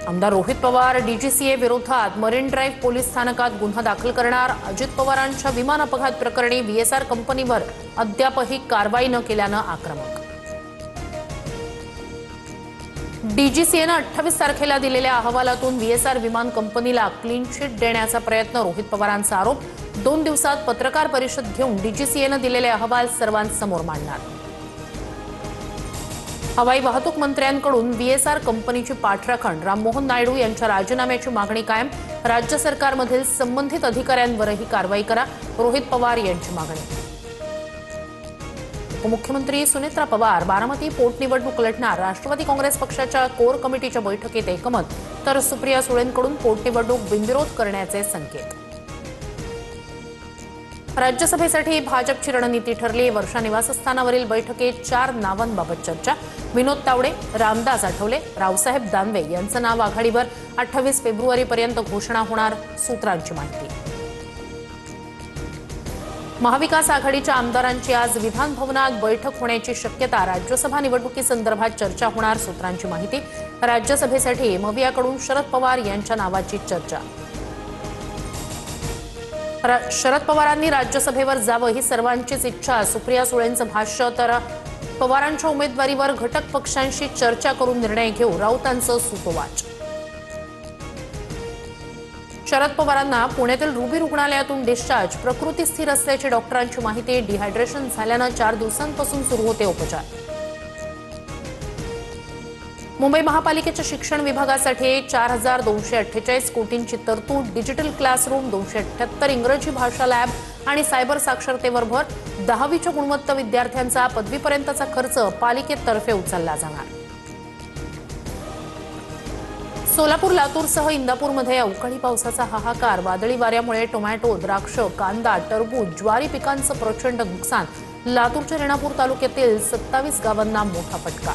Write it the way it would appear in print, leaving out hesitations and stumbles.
आमदार रोहित पवार डीजीसीए विरोधात marine drive police स्थानकात गुन्हा दाखल करणार। अजित पवारांच्या विमान अपघात प्रकरणी व्हीएसआर कंपनीवर अद्यापही कारवाई न केल्यानं आक्रमक। डीजीसीएनं 28 तारखेला दिलेल्या अहवालातून व्हीएसआर विमान कंपनीला क्लीन चिट देण्याचा प्रयत्न। रोहित पवारांचा आरोप। 2 दिवसात पत्रकार परिषद घेऊन डीजीसीएनं दिलेले अहवाल सर्वांसमोर मांडणार। हवाई वाहतूक मंत्र्यांकडून व्हीएसआर कंपनीची पाठराखण। राममोहन नायडू यांच्या राजीनाम्याची मागणी कायम। राज्य सरकारमधील संबंधित अधिकाऱ्यांवरही कारवाई करा, रोहित पवार यांची मागणी। उपमुख्यमंत्री सुनेत्रा पवार बारामती पोटनिवडणूक लढणार। राष्ट्रवादी काँग्रेस पक्षाच्या कोर कमिटीच्या बैठकीत एकमत, तर सुप्रिया सुळेंकडून पोटनिवडणूक बिनविरोध करण्याचे संकेत। राज्यसभेसाठी भाजपची रणनीती ठरली। वर्षा निवासस्थानावरील बैठकीत 4 नावांबाबत चर्चा। विनोद तावडे, रामदास आठवले, रावसाहेब दानवे यांचं नाव आघाडीवर। 28 फेब्रुवारीपर्यंत घोषणा होणार, सूत्रांची माहिती। महाविकास आघाडीच्या आमदारांची आज विधान भवनात बैठक होण्याची शक्यता। राज्यसभा निवडणुकीसंदर्भात चर्चा होणार, सूत्रांची माहिती। राज्यसभेसाठी मवियाकडून शरद पवार यांच्या नावाची चर्चा। शरद पवारांनी राज्यसभेवर जावं ही सर्वांचीच इच्छा। सुप्रिया सुळेंचं भाष्य। तर पवारांच्या उमेदवारीवर घटक पक्षांशी चर्चा करून निर्णय घेऊ, राऊतांचं सुतोवाच। शरद पवारांना पुण्यातील रुबी रुग्णालयातून डिस्चार्ज। प्रकृती स्थिर असल्याची डॉक्टरांची माहिती। डिहायड्रेशन झाल्यानं 4 दिवसांपासून सुरू होते उपचार। मुंबई महापालिकेच्या शिक्षण विभागासाठी 4248 कोटींची तरतूद। डिजिटल क्लासरूम, 278 इंग्रजी भाषा लॅब आणि सायबर साक्षरतेवर भर। 10वीच्या गुणवत्ता विद्यार्थ्यांचा पदवीपर्यंतचा खर्च पालिकेतर्फे उचलला जाणार। सोलापूर, लातूरसह इंदापूरमध्ये अवकाळी पावसाचा हाहाकार। वादळी वाऱ्यामुळे टोमॅटो, द्राक्ष, कांदा, टरबूज, ज्वारी पिकांचं प्रचंड नुकसान। लातूरच्या रेणापूर तालुक्यातील 27 गावांना मोठा फटका।